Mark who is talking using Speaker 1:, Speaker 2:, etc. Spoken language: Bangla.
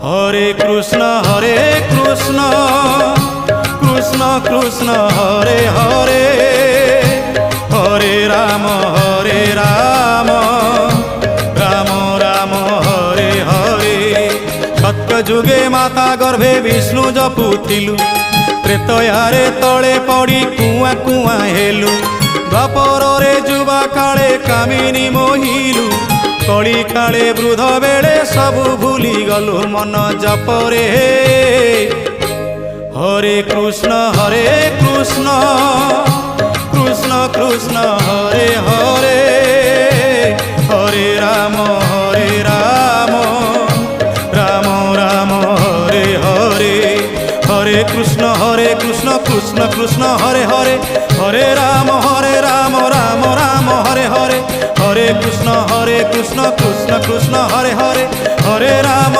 Speaker 1: হরে কৃষ্ণ কৃষ্ণ কৃষ্ণ হরে হরে, হরে রাম রাম রাম হরে হরে। সত্য যুগে মাতা গর্ভে বিষ্ণু জপুথিলু, ত্রেতয়ারে তଳେ পড়ি কুয়া কুয়া হেলু। দ্বাপରରେ যুবা কাଳେ কামিনী মোহিলু, কଳି কাଳେ বৃদ্ধ বেড়ে সবু ভুলি গলু মন জপরে। হরে কৃষ্ণ কৃষ্ণ কৃষ্ণ হরে হরে, হরে রাম রাম রাম হরে হরে। হরে কৃষ্ণ কৃষ্ণ কৃষ্ণ হরে হরে, হরে রাম রাম রাম হরে হরে। হরে কৃষ্ণ কৃষ্ণ কৃষ্ণ হরে হরে, হরে রাম